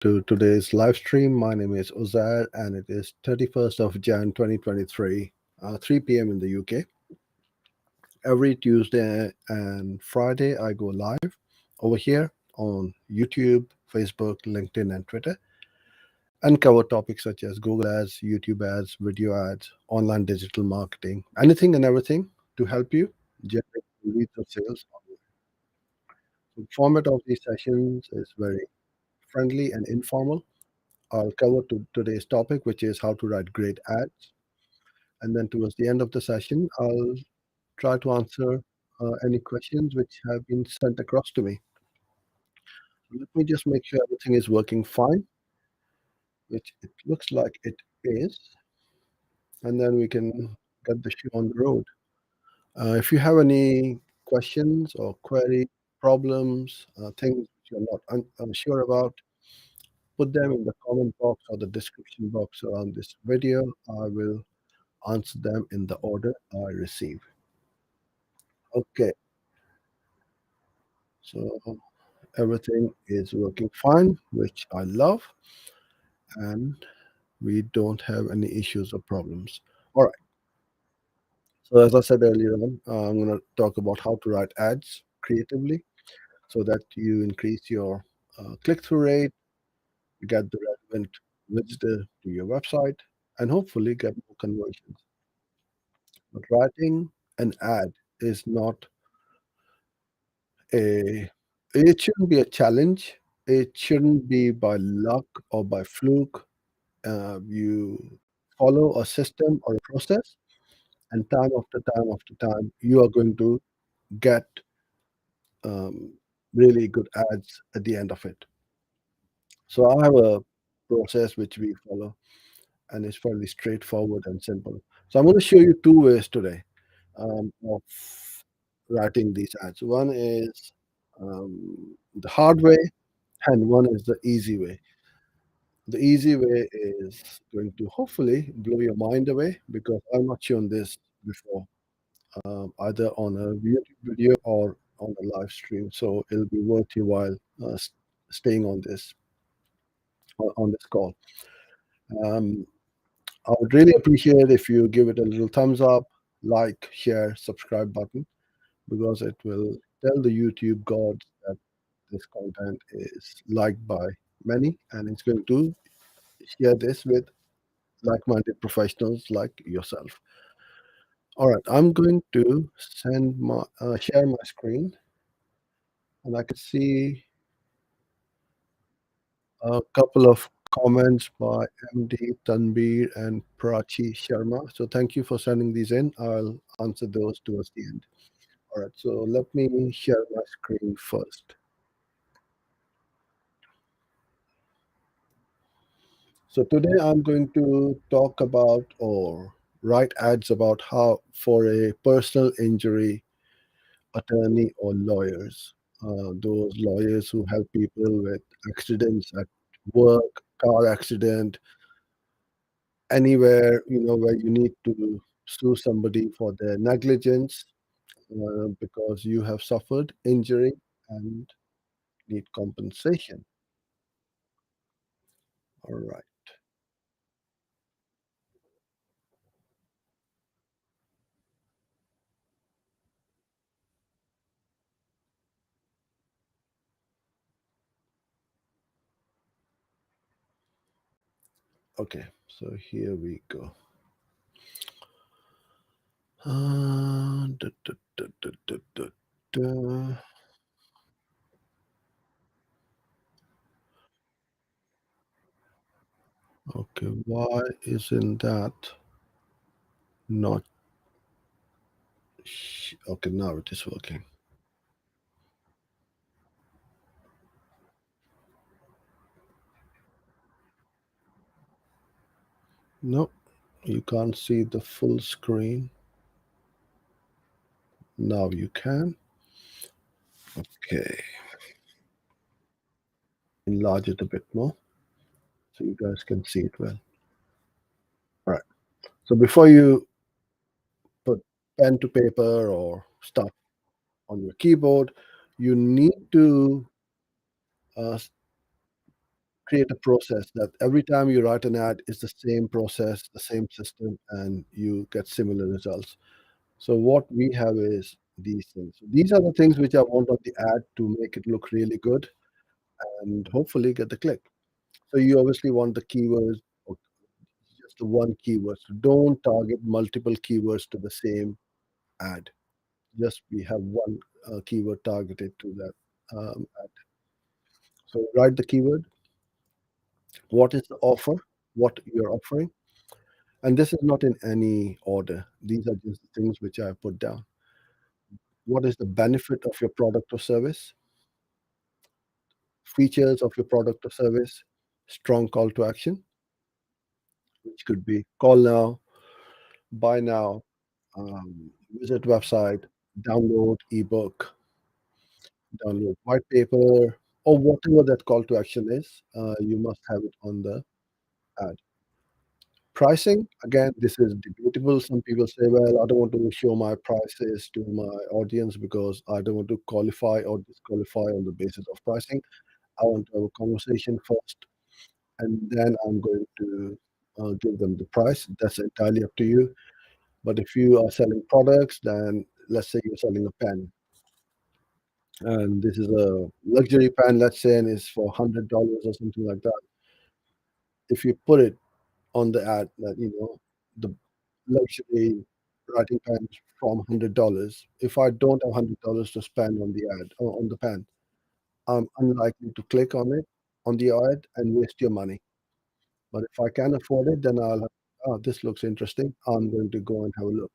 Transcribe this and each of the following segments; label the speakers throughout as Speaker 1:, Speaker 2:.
Speaker 1: to today's live stream. My name is Uzair and it is 31st of Jan 2023, 3 p.m. in the UK. Every Tuesday and Friday, I go live over here on YouTube, Facebook, LinkedIn, and Twitter and cover topics such as Google Ads, YouTube ads, video ads, online digital marketing, anything and everything to help you generate leads or sales. The format of these sessions is very friendly and informal. I'll cover today's topic, which is how to write great ads. And then towards the end of the session, I'll try to answer any questions which have been sent across to me. So let me just make sure everything is working fine, which it looks like it is. And then we can get the show on the road. If you have any questions or query problems, things you're not unsure about, put them in the comment box or the description box around this video. I will answer them in the order I receive. Okay, so everything is working fine, which I love, and we don't have any issues or problems. All right, so as I said earlier on, I'm going to talk about how to write ads creatively so that you increase your click-through rate, get the relevant visitor to your website, and hopefully get more conversions. But writing an ad is not a it shouldn't be a challenge. It shouldn't be by luck or by fluke. You follow a system or a process, and time after time, you are going to get um, really good ads at the end of it. So I have a process which we follow, and it's fairly straightforward and simple. So I'm going to show you two ways today of writing these ads. One is the hard way, and one is the easy way. The easy way is going to hopefully blow your mind away because I've not shown this before, either on a YouTube video or on a live stream. So it'll be worth your while staying on this call. Um, I would really appreciate if you give it a little thumbs up, like, share, subscribe button because it will tell the YouTube gods that this content is liked by many, and it's going to share this with like-minded professionals like yourself. All right, I'm going to send my share my screen, and I can see a couple of comments by MD Tanbir and Prachi Sharma. So thank you for sending these in. I'll answer those towards the end. All right, so let me share my screen first. So today I'm going to talk about or write ads about how for a personal injury attorney or lawyers, those lawyers who help people with accidents at work, car accident, anywhere where you need to sue somebody for their negligence because you have suffered injury and need compensation. All right. Okay. So here we go. Da, da, da, da, da, da. Okay. Why isn't that not? Okay. Now it is working. No, you can't see the full screen. Now you can. Okay. Enlarge it a bit more so you guys can see it well. All right. So before you put pen to paper or stuff on your keyboard, you need to uh, create a process that every time you write an ad, it's the same process, the same system, and you get similar results. So what we have is these things. So these are the things which I want on the ad to make it look really good and hopefully get the click. So you obviously want the keywords or just the one keyword. So don't target multiple keywords to the same ad. Just we have one keyword targeted to that ad. So write the keyword. What is the offer? What you're offering? And this is not in any order. These are just the things which I put down. What is the benefit of your product or service? Features of your product or service? Strong call to action, which could be call now, buy now, visit website, download ebook, download white paper, or whatever that call to action is. You must have it on the ad. Pricing, again, this is debatable. Some people say, well, I don't want to show my prices to my audience because I don't want to qualify or disqualify on the basis of pricing. I want to have a conversation first, and then I'm going to give them the price. That's entirely up to you. But if you are selling products, then let's say you're selling a pen, and this is a luxury pen, let's say, and it's for $100 or something like that. If you put it on the ad that the luxury writing pen from $100. If I don't have $100 to spend on the ad or on the pen, I'm unlikely to click on it on the ad and waste your money. But if I can afford it, then oh, this looks interesting. I'm going to go and have a look.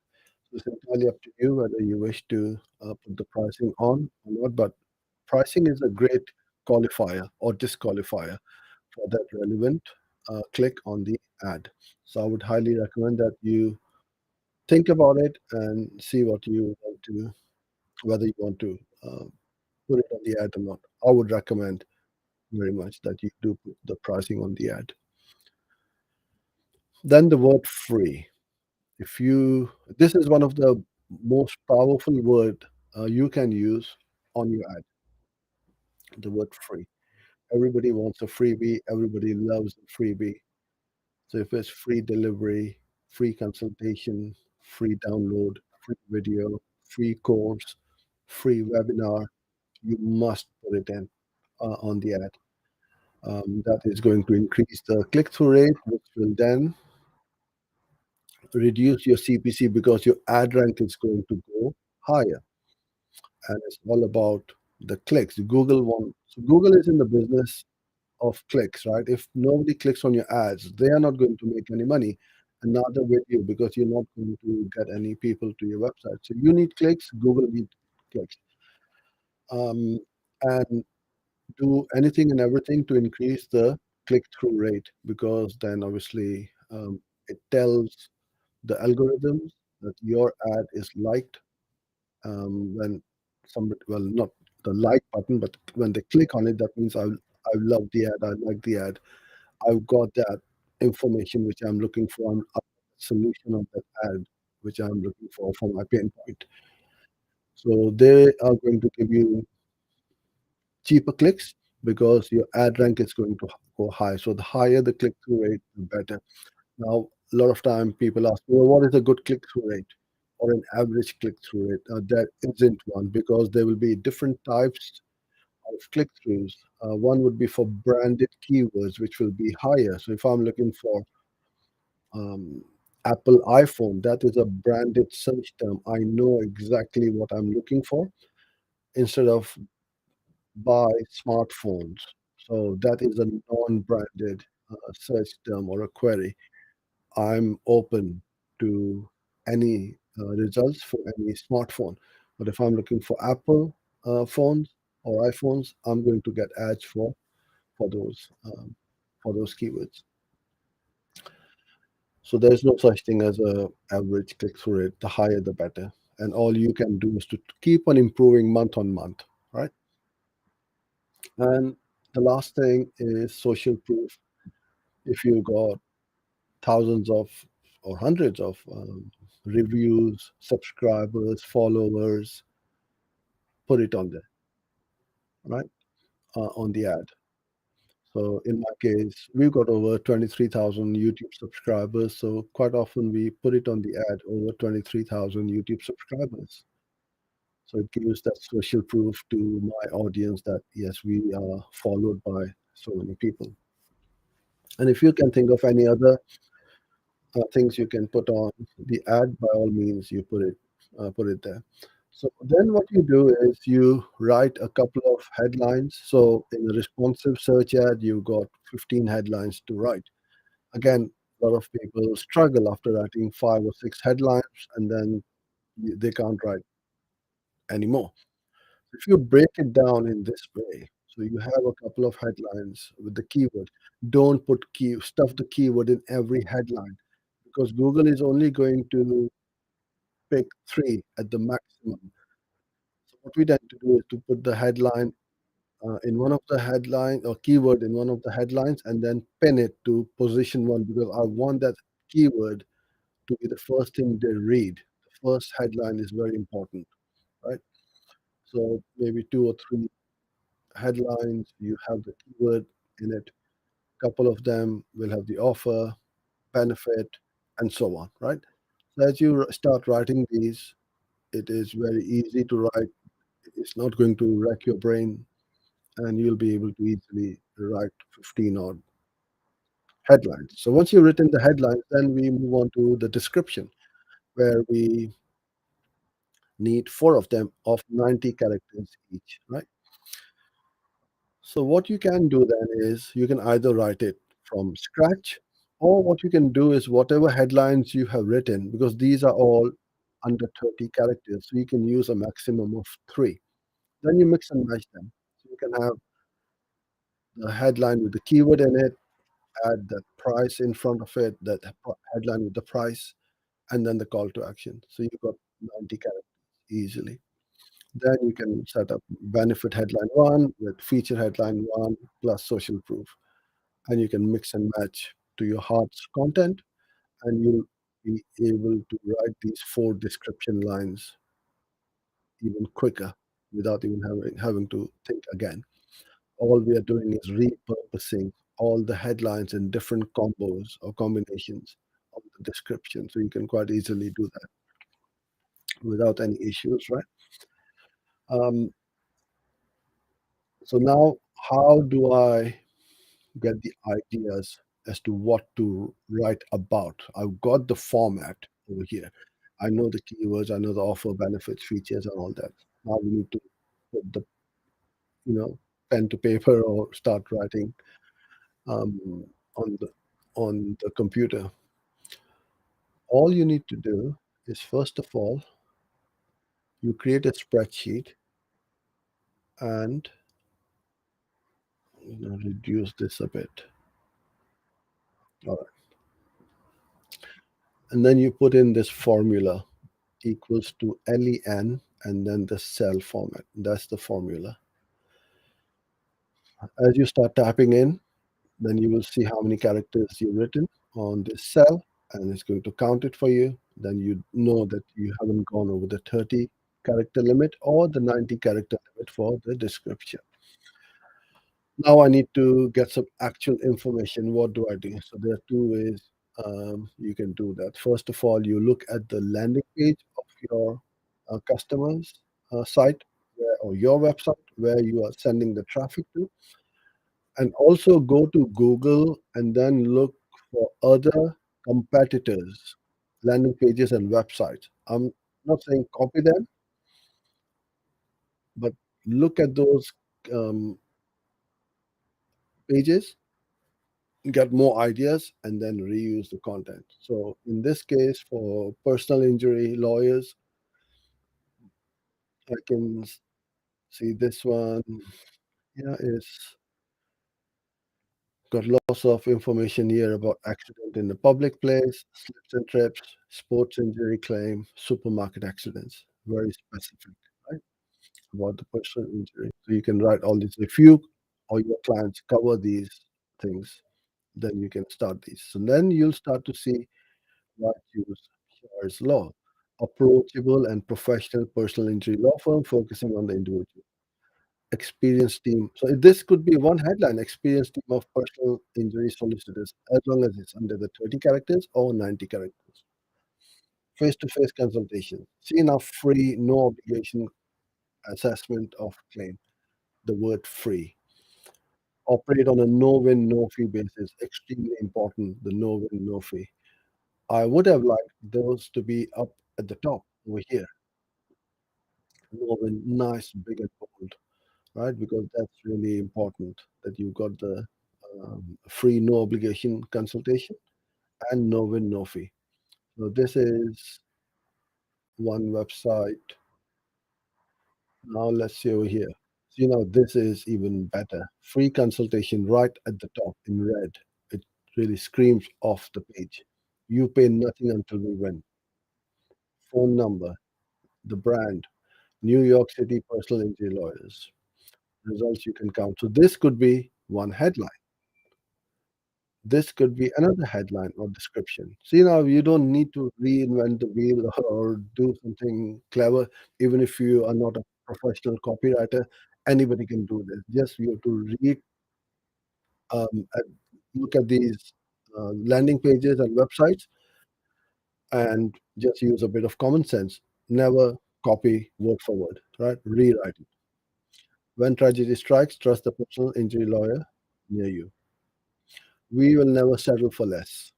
Speaker 1: So it's entirely up to you whether you wish to put the pricing on or not. But pricing is a great qualifier or disqualifier for that relevant click on the ad. So I would highly recommend that you think about it and see what you want to, whether you want to uh, put it on the ad or not. I would recommend very much that you do put the pricing on the ad. Then the word free. If you, this is one of the most powerful word you can use on your ad. The word free. Everybody wants a freebie. Everybody loves a freebie. So if it's free delivery, free consultation, free download, free video, free course, free webinar, you must put it in on the ad. That is going to increase the click-through rate, which will then reduce your CPC because your ad rank is going to go higher. And it's all about the clicks. Google is in the business of clicks, right? If nobody clicks on your ads, they are not going to make any money. And neither will you because you're not going to get any people to your website. So you need clicks, Google needs clicks. Um, and do anything and everything to increase the click-through rate because then obviously it tells the algorithms that your ad is liked when somebody, well, not the like button, but when they click on it, that means I love the ad, I like the ad, I've got that information which I'm looking for, a solution of that ad which I'm looking for my pain point. So they are going to give you cheaper clicks because your ad rank is going to go high. So the higher the click through rate, the better. Now, a lot of time people ask, well, what is a good click through rate or an average click through rate? There isn't one because there will be different types of click throughs. One would be for branded keywords, which will be higher. So if I'm looking for um, Apple iPhone, that is a branded search term. I know exactly what I'm looking for instead of buy smartphones. So that is a non-branded search term or a query. I'm open to any results for any smartphone. But if I'm looking for Apple phones or iPhones, I'm going to get ads for those keywords. So there's no such thing as a average click-through rate. The higher, the better. And all you can do is to keep on improving month on month, right? And the last thing is social proof. If you got thousands of or hundreds of reviews, subscribers, followers, put it on there, right? On the ad. So in my case, we've got over 23,000 YouTube subscribers. So quite often we put it on the ad over 23,000 YouTube subscribers. So it gives that social proof to my audience that yes, we are followed by so many people. And if you can think of any other things you can put on the ad, by all means, you put it there. So then what you do is you write a couple of headlines. So in a responsive search ad, you've got 15 headlines to write. Again, a lot of people struggle after writing 5 or 6 headlines, and then they can't write anymore. If you break it down in this way, so you have a couple of headlines with the keyword. Don't put stuff the keyword in every headline, because Google is only going to pick 3 at the maximum. So what we tend to do is to put the headline in one of the headline or keyword in one of the headlines, and then pin it to position 1, because I want that keyword to be the first thing they read. The first headline is very important, right? So maybe 2 or 3 headlines, you have the keyword in it. Couple of them will have the offer, benefit, and so on, right? So as you start writing these, it is very easy to write. It's not going to wreck your brain, and you'll be able to easily write 15 odd headlines. So once you've written the headlines, then we move on to the description, where we need 4 of them of 90 characters each, right? So what you can do then is you can either write it from scratch, or what you can do is whatever headlines you have written, because these are all under 30 characters, so you can use a maximum of 3. Then you mix and match them. So you can have the headline with the keyword in it, add that price in front of it, that headline with the price, and then the call to action. So you've got 90 characters easily. Then you can set up benefit headline 1 with feature headline 1 plus social proof. And you can mix and match to your heart's content, and you'll be able to write these 4 description lines even quicker without even having to think again. All we are doing is repurposing all the headlines in different combos or combinations of the description. So you can quite easily do that without any issues, right? Um, so now, how do I get the ideas as to what to write about? I've got the format over here. I know the keywords, I know the offer, benefits, features, and all that. Now we need to put the pen to paper or start writing um, on the computer. All you need to do is first of all, you create a spreadsheet and reduce this a bit. All right. And then you put in this formula equals to LEN and then the cell format. That's the formula. As you start tapping in, then you will see how many characters you've written on this cell, and it's going to count it for you. Then you know that you haven't gone over the 30 character limit or the 90 character limit for the description. Now I need to get some actual information. What do I do? So there are 2 ways you can do that. First of all, you look at the landing page of your customer's site or your website where you are sending the traffic to, and also go to Google and then look for other competitors' landing pages and websites. I'm not saying copy them, but look at those um, pages, get more ideas, and then reuse the content. So in this case, for personal injury lawyers, I can see this one. Yeah, it's got lots of information here about accident in the public place, slips and trips, sports injury claim, supermarket accidents. Very specific, right? About the personal injury. So you can write all these. If you or your clients cover these things, then you can start these. So then you'll start to see what use Shaw's law. Approachable and professional personal injury law firm focusing on the individual. Experienced team. So this could be one headline: experienced team of personal injury solicitors, as long as it's under the 30 characters or 90 characters. Face-to-face consultation. See now, free, no obligation assessment of claim. The word free. Operate on a no-win, no-fee basis. Extremely important. The no-win, no-fee. I would have liked those to be up at the top over here. No-win, nice, big and bold, right? Because that's really important that you got the free, no obligation consultation and no win, no fee. So this is one website. Now let's see over here. See now this is even better. Free consultation right at the top in red. It really screams off the page. You pay nothing until we win. Phone number, the brand, New York City personal injury lawyers. Results you can count. So this could be one headline. This could be another headline or description. See now, you don't need to reinvent the wheel or do something clever. Even if you are not a professional copywriter, anybody can do this. Just you have to read, at, look at these landing pages and websites, and just use a bit of common sense. Never copy word for word, right? Rewrite it. When tragedy strikes, trust the personal injury lawyer near you. We will never settle for less.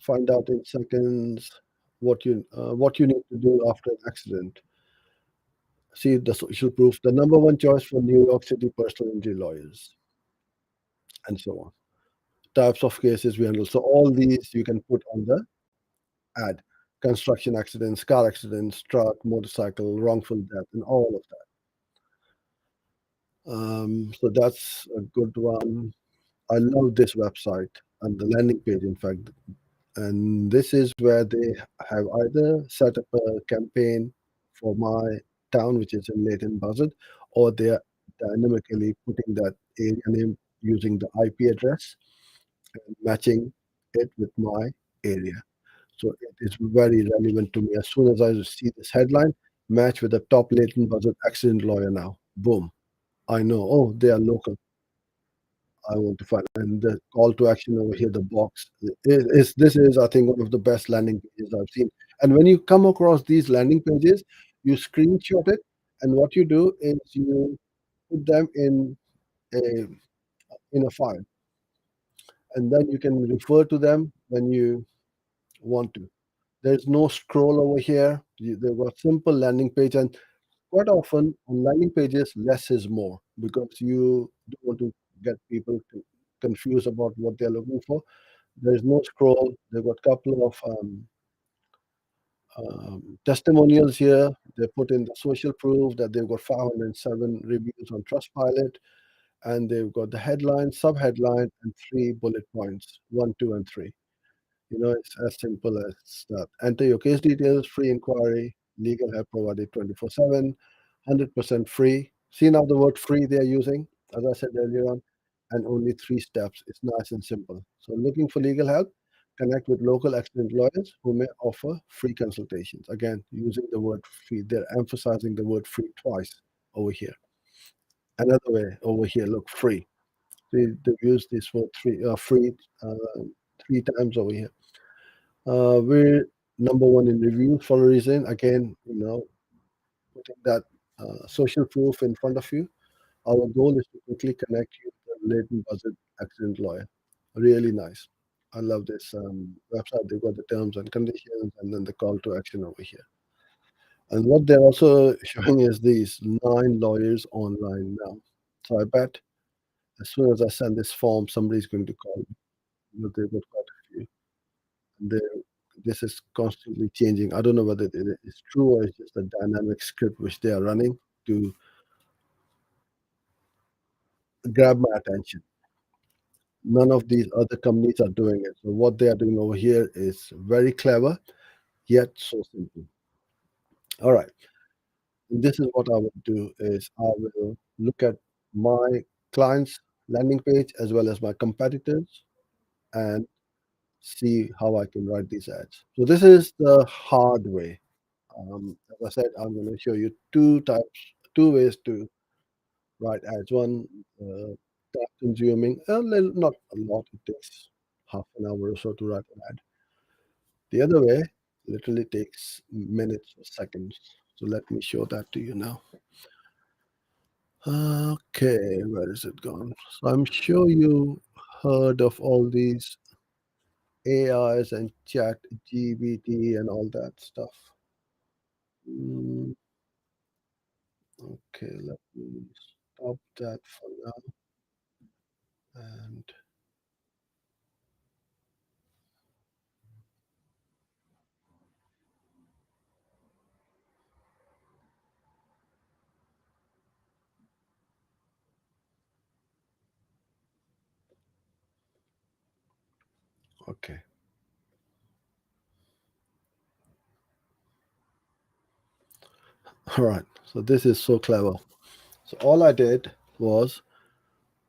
Speaker 1: Find out in seconds what you need to do after an accident. See the social proof, the number one choice for New York City personal injury lawyers, and so on. Types of cases we handle. So all these you can put on the ad: construction accidents, car accidents, truck, motorcycle, wrongful death, and all of that. So that's a good one. I love this website and the landing page. In fact, and this is where they have either set up a campaign for my town, which is in Leighton Buzzard, or they are dynamically putting that area name using the IP address and matching it with my area. So it is very relevant to me. As soon as I see this headline, match with the top Leighton Buzzard accident lawyer now. Boom. I know, oh, they are local. I want to find. And the call to action over here, the box is this is I think one of the best landing pages I've seen. And when you come across these landing pages, you screenshot it, and what you do is you put them a in a file, and then you can refer to them when you want to. There's no scroll over here. They've got simple landing page, and quite often on landing pages, less is more because you don't want to get people confused about what they're looking for. There's no scroll. They've got a couple of testimonials here. They put in the social proof that they've got 507 reviews on Trustpilot, and they've got the headline, sub-headline, and three bullet points: one, two, and three. It's as simple as that. Enter your case details, free inquiry, legal help provided 24/7, 100% free. See now the word free they are using, as I said earlier on, and only three steps. It's nice and simple. So looking for legal help, connect with local accident lawyers who may offer free consultations. Again, using the word free, they're emphasizing the word free twice over here. Another way over here, look, free. They use this word free three times over here. We're number one in reviews for a reason. Again, putting that social proof in front of you. Our goal is to quickly connect you to the latent budget accident lawyer. Really nice. I love this website. They've got the terms and conditions and then the call to action over here. And what they're also showing is these 9 lawyers online now. So I bet as soon as I send this form, somebody's going to call me. They've got quite a few. They this is constantly changing. I don't know whether it is true or it's just a dynamic script which they are running to grab my attention. None of these other companies are doing it. So what they are doing over here is very clever, yet so simple. All right. This is what I will do is I will look at my client's landing page as well as my competitors and see how I can write these ads. So this is the hard way. As I said, I'm going to show you two ways to write ads. One, time consuming, a little, not a lot. It takes half an hour or so to write an ad. The other way literally takes minutes or seconds. So let me show that to you now. Okay, where is it gone? So I'm sure you heard of all these AIs and chat GBT and all that stuff. Mm, okay, let me stop that for now. And okay, all right. So this is so clever. So all I did was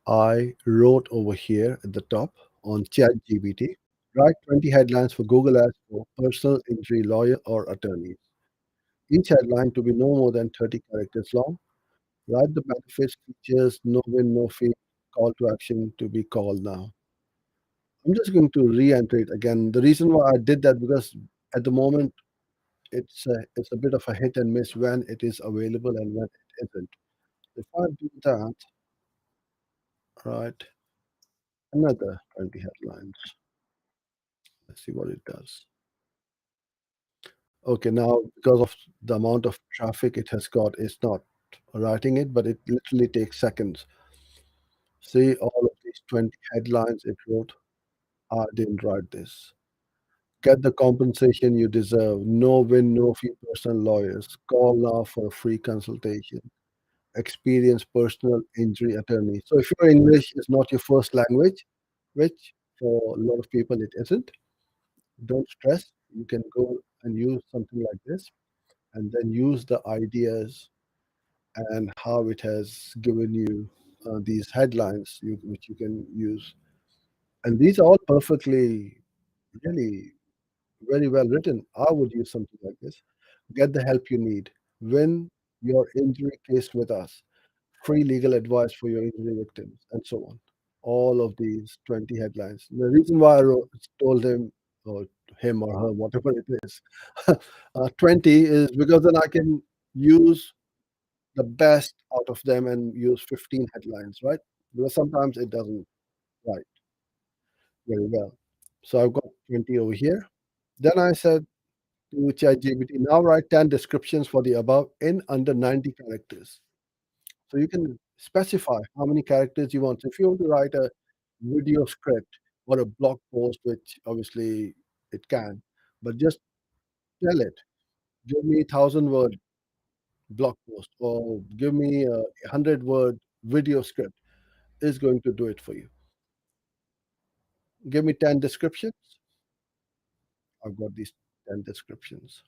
Speaker 1: I wrote over here at the top on ChatGPT, write 20 headlines for Google Ads for personal injury lawyer or attorneys. Each headline to be no more than 30 characters long. Write the benefits, features, no win, no fee, call to action to be called now. I'm just going to re-enter it again. The reason why I did that because at the moment it's a bit of a hit and miss when it is available and when it isn't. If I do that, right, another 20 headlines. Let's see what it does. Okay, now because of the amount of traffic it has got, it's not writing it, but it literally takes seconds. See all of these 20 headlines it wrote. I didn't write this. Get the compensation you deserve. No win, no fee personal lawyers. Call now for a free consultation. Experienced personal injury attorney. So if your English is not your first language, which for a lot of people it isn't, don't stress. You can go and use something like this and then use the ideas and how it has given you these headlines which you can use. And these are all perfectly, really very well written. I would use something like this. Get the help you need. Win your injury case with us. Free legal advice for your injury victims, and so on. All of these 20 headlines. The reason why told him, or him or her, whatever it is, 20 is because then I can use the best out of them and use 15 headlines, right? Because sometimes it doesn't write very well. So I've got 20 over here. Then I said to ChatGPT, now write 10 descriptions for the above in under 90 characters. So you can specify how many characters you want. So if you want to write a video script or a blog post, which obviously it can, but just tell it, give me 1,000 word blog post or give me a 100 word video script is going to do it for you. Give me 10 descriptions. I've got these 10 descriptions.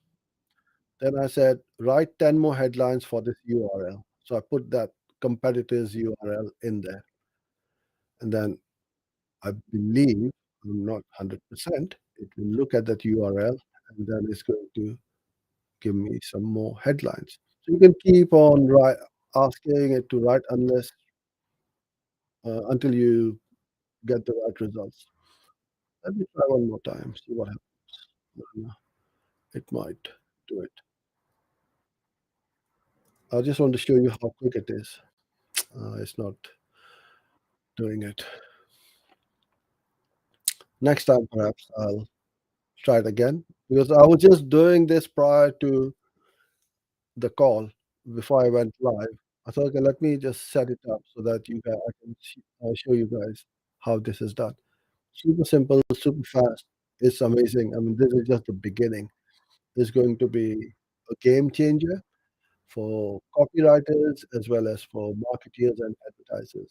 Speaker 1: Then I said, write 10 more headlines for this URL. So I put that competitor's URL in there. And then I believe, I'm not 100%, it will look at that URL and then it's going to give me some more headlines. So you can keep on asking it to write until you get the right results. Let me try one more time, see what happens. It might do it. I just want to show you how quick it is. It's not doing it. Next time, perhaps I'll try it again because I was just doing this prior to the call before I went live. I thought, okay, let me just set it up so that you guys, I can show you guys how this is done. Super simple, super fast. It's amazing. I mean, this is just the beginning. It's going to be a game changer for copywriters as well as for marketers and advertisers.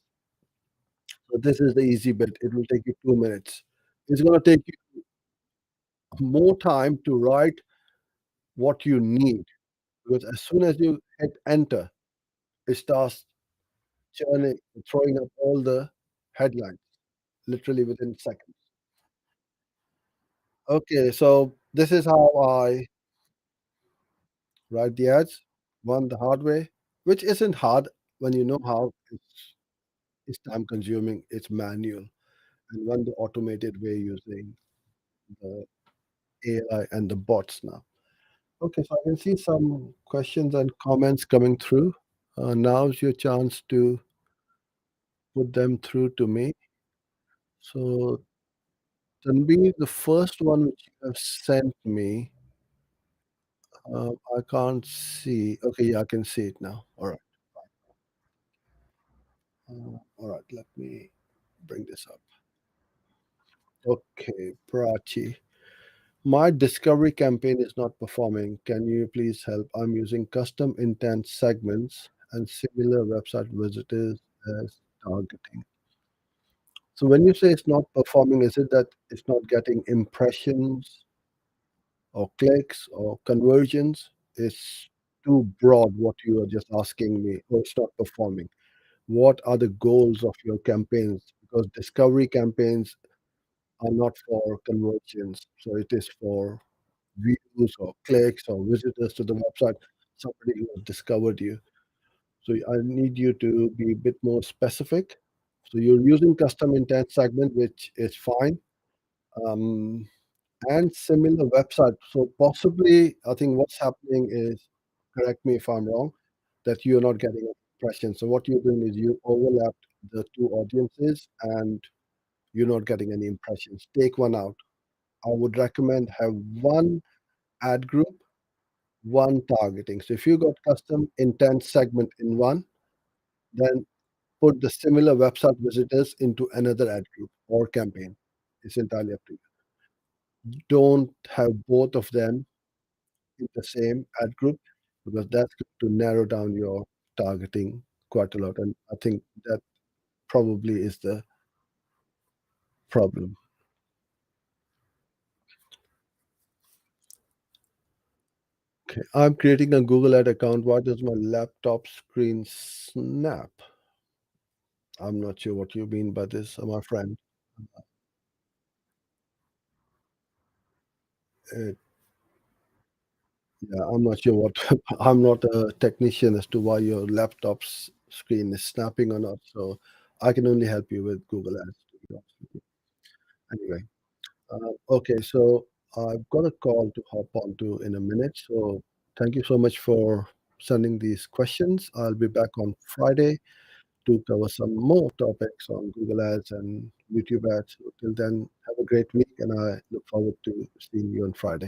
Speaker 1: So this is the easy bit. It will take you 2 minutes. It's going to take you more time to write what you need because as soon as you hit enter, it starts churning, throwing up all the headlines literally within seconds. Okay, so this is how I write the ads, one the hard way, which isn't hard when you know how it's time consuming, it's manual, and one the automated way using the AI and the bots now. Okay, so I can see some questions and comments coming through. Now's your chance to put them through to me. So, Tanvi, the first one which you have sent me, I can't see. Okay, yeah, I can see it now. All right. All right, let me bring this up. Okay, Prachi. My discovery campaign is not performing. Can you please help? I'm using custom intent segments and similar website visitors as targeting. So when you say it's not performing, is it that it's not getting impressions or clicks or conversions? It's too broad what you are just asking me, or it's not performing. What are the goals of your campaigns? Because discovery campaigns are not for conversions. So it is for views or clicks or visitors to the website, somebody who has discovered you. So I need you to be a bit more specific. So you're using custom intent segment, which is fine, um, and similar website. So possibly, I think what's happening is, correct me if I'm wrong, that you're not getting impressions. So what you're doing is you overlapped the two audiences and you're not getting any impressions. Take one out. I would recommend have one ad group, one targeting. So if you got custom intent segment in one, then put the similar website visitors into another ad group or campaign. It's entirely up to you. Don't have both of them in the same ad group because that's going to narrow down your targeting quite a lot. And I think that probably is the problem. Okay, I'm creating a Google Ad account. Why does my laptop screen snap? I'm not sure what you mean by this, my friend. Uh, yeah, I'm not sure what. I'm not a technician as to why your laptop's screen is snapping or not. So I can only help you with Google Ads. To be honest with you. Anyway, okay, so I've got a call to hop onto in a minute. So thank you so much for sending these questions. I'll be back on Friday to cover some more topics on Google Ads and YouTube Ads. So till then, have a great week, and I look forward to seeing you on Friday.